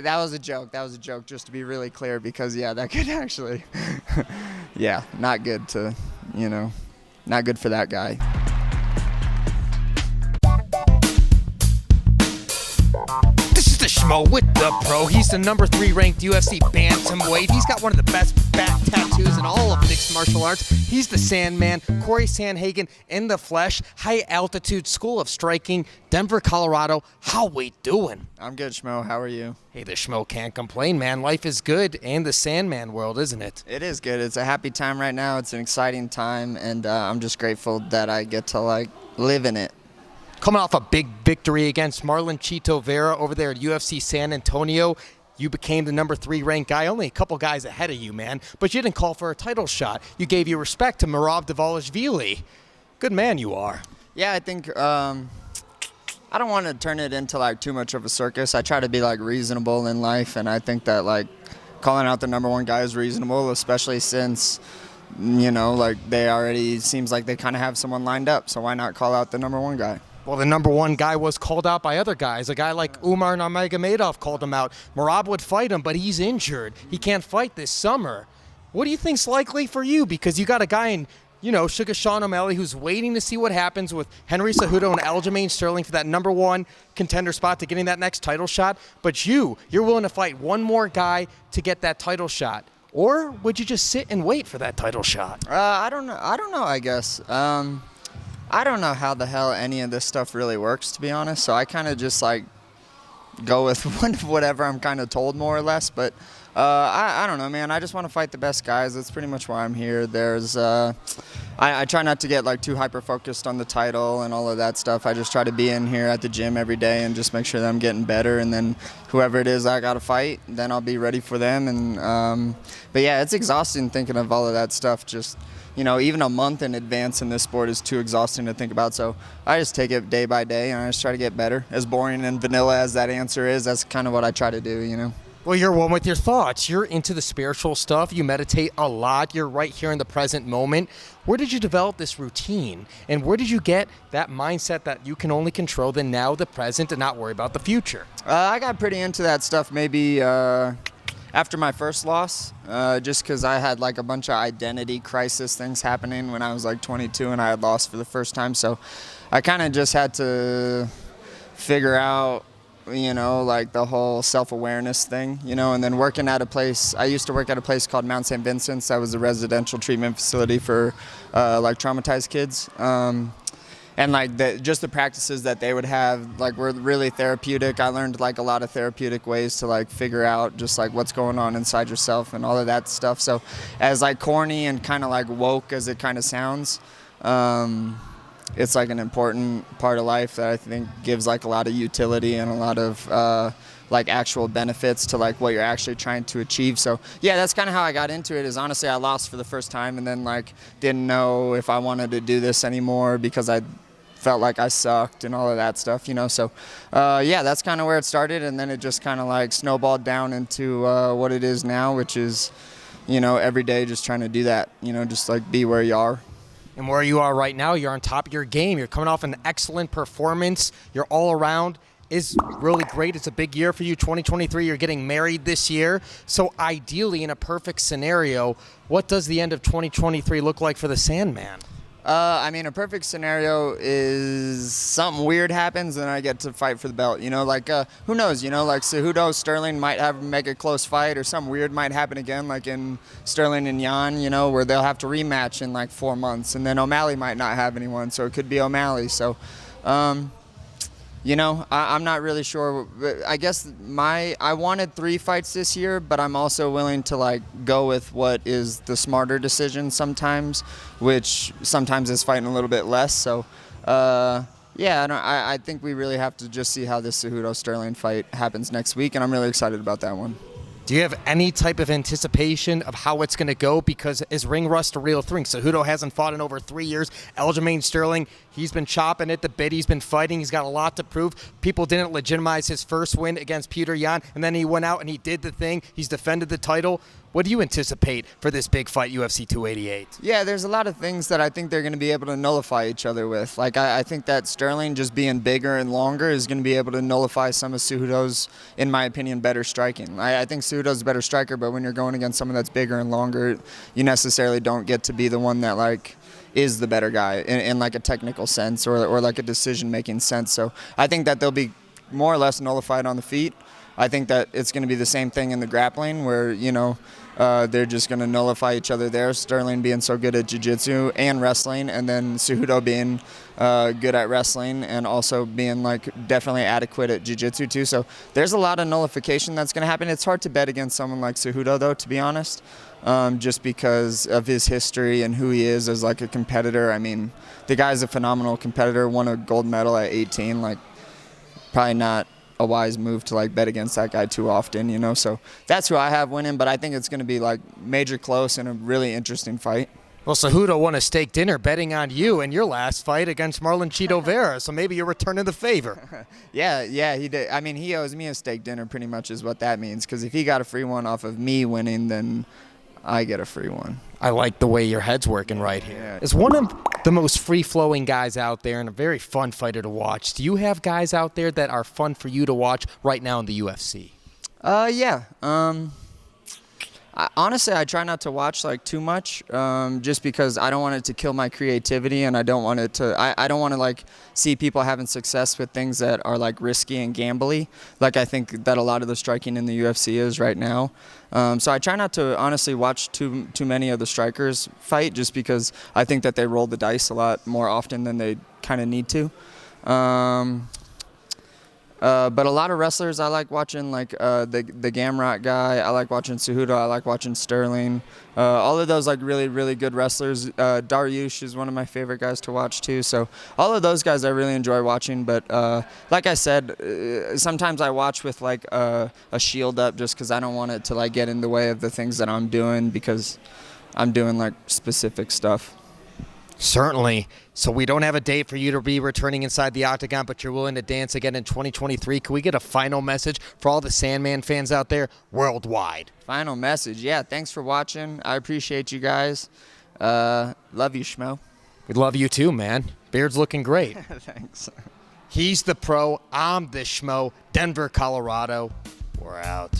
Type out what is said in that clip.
That was a joke. That was a joke, just to be really clear, because, yeah, that could actually, yeah, not good to, not good for that guy. This is the Schmo with the Pro. He's the number 3 ranked UFC Bantamweight. He's got one of the best back tattoos in all of mixed martial arts. He's the Sandman, Cory Sandhagen in the flesh, high altitude school of striking, Denver, Colorado. How we doing? I'm good, Schmo. How are you? Hey, the Schmo can't complain, man. Life is good in the Sandman world, isn't it? It is good. It's a happy time right now. It's an exciting time, and I'm just grateful that I get to, live in it. Coming off a big victory against Chito Vera over there at UFC San Antonio, you became the number 3 ranked guy, only a couple guys ahead of you, man. But you didn't call for a title shot. You gave your respect to Merab Dvalishvili. Good man you are. Yeah, I think I don't want to turn it into too much of a circus. I try to be reasonable in life, and I think that calling out the number 1 guy is reasonable, especially since they already seems like they kind of have someone lined up. So why not call out the number 1 guy? Well, the number 1 guy was called out by other guys. A guy like Umar Nurmagomedov called him out. Merab would fight him, but he's injured. He can't fight this summer. What do you think's likely for you? Because you got a guy in, Sugar Sean O'Malley who's waiting to see what happens with Henry Cejudo and Aljamain Sterling for that number 1 contender spot to getting that next title shot. But you're willing to fight one more guy to get that title shot. Or would you just sit and wait for that title shot? I don't know, I guess. I don't know how the hell any of this stuff really works, to be honest. So I kind of just go with whatever I'm kind of told, more or less. But I don't know, man. I just want to fight the best guys. That's pretty much why I'm here. There's I try not to get too hyper focused on the title and all of that stuff. I just try to be in here at the gym every day and just make sure that I'm getting better. And then whoever it is I got to fight, then I'll be ready for them. And but yeah, it's exhausting thinking of all of that stuff. Just even a month in advance in this sport is too exhausting to think about. So I just take it day by day, and I just try to get better. As boring and vanilla as that answer is, that's kind of what I try to do, Well, you're one with your thoughts. You're into the spiritual stuff. You meditate a lot. You're right here in the present moment. Where did you develop this routine? And where did you get that mindset that you can only control the now, the present, and not worry about the future? I got pretty into that stuff maybe after my first loss, just because I had a bunch of identity crisis things happening when I was 22 and I had lost for the first time. So I kind of just had to figure out, the whole self-awareness thing, and then working at a place. I used to work at a place called Mount St. Vincent's. That was a residential treatment facility for traumatized kids. And just the practices that they would have were really therapeutic. I learned a lot of therapeutic ways to figure out just what's going on inside yourself and all of that stuff. So as corny and kind of woke as it kind of sounds, it's an important part of life that I think gives a lot of utility and a lot of actual benefits to what you're actually trying to achieve. So yeah, that's kind of how I got into it. Is honestly I lost for the first time and then didn't know if I wanted to do this anymore because I felt like I sucked and all of that stuff, So yeah, that's kind of where it started, and then it just kind of snowballed down into what it is now, which is every day just trying to do that, just be where you are. And where you are right now, you're on top of your game. You're coming off an excellent performance. You're all around is really great. It's a big year for you, 2023. You're getting married this year. So ideally, in a perfect scenario, what does the end of 2023 look like for the Sandman? A perfect scenario is something weird happens and I get to fight for the belt. Who knows? Cejudo, Sterling might make a close fight, or something weird might happen again, in Sterling and Jan, where they'll have to rematch in 4 months, and then O'Malley might not have anyone, so it could be O'Malley. So, I'm not really sure. I guess I wanted 3 fights this year, but I'm also willing to go with what is the smarter decision sometimes, which sometimes is fighting a little bit less. So, yeah, I think we really have to just see how this Cejudo Sterling fight happens next week, and I'm really excited about that one. Do you have any type of anticipation of how it's going to go? Because is ring rust a real thing? Cejudo hasn't fought in over 3 years. Aljamain Sterling, he's been chopping at the bit. He's been fighting. He's got a lot to prove. People didn't legitimize his first win against Petr Yan, and then he went out and he did the thing. He's defended the title. What do you anticipate for this big fight, UFC 288? Yeah, there's a lot of things that I think they're going to be able to nullify each other with. Like, I think that Sterling just being bigger and longer is going to be able to nullify some of Cejudo's, in my opinion, better striking. I think Cejudo's a better striker, but when you're going against someone that's bigger and longer, you necessarily don't get to be the one that, like, is the better guy in like a technical sense or like a decision-making sense. So I think that they'll be more or less nullified on the feet. I think that it's going to be the same thing in the grappling where, you know, they're just going to nullify each other there. Sterling being so good at jiu-jitsu and wrestling, and then Cejudo being good at wrestling and also being like definitely adequate at jiu-jitsu too. So there's a lot of nullification that's going to happen. It's hard to bet against someone like Cejudo though, to be honest, just because of his history and who he is as like a competitor. I mean, the guy's a phenomenal competitor, won a gold medal at 18, like probably not a wise move to like bet against that guy too often, you know. So that's who I have winning, but I think it's going to be like major close and a really interesting fight. Well, Cejudo won a steak dinner betting on you in your last fight against Marlon Chito Vera, so maybe you're returning the favor. Yeah, he did. I mean, he owes me a steak dinner pretty much is what that means, because if he got a free one off of me winning, then I get a free one. I like the way your head's working right here. Yeah. As one of the most free-flowing guys out there and a very fun fighter to watch, do you have guys out there that are fun for you to watch right now in the UFC? Yeah. Honestly, I try not to watch like too much, just because I don't want it to kill my creativity, and I don't want it to. I don't want to like see people having success with things that are like risky and gambly, like I think that a lot of the striking in the UFC is right now. So I try not to honestly watch too many of the strikers fight, just because I think that they roll the dice a lot more often than they kind of need to. But a lot of wrestlers I like watching, like the Gamrot guy. I like watching Cejudo. I like watching Sterling. All of those like really good wrestlers. Dariush is one of my favorite guys to watch too. So all of those guys I really enjoy watching. But like I said, sometimes I watch with like a shield up, just because I don't want it to like get in the way of the things that I'm doing, because I'm doing like specific stuff. Certainly. So we don't have a date for you to be returning inside the octagon, but you're willing to dance again in 2023. Can we get a final message for all the Sandman fans out there worldwide? Final message. Yeah, thanks for watching. I appreciate you guys. Love you, Schmo. We love you too, man. Beard's looking great. Thanks. He's the pro. I'm the Schmo. Denver, Colorado. We're out.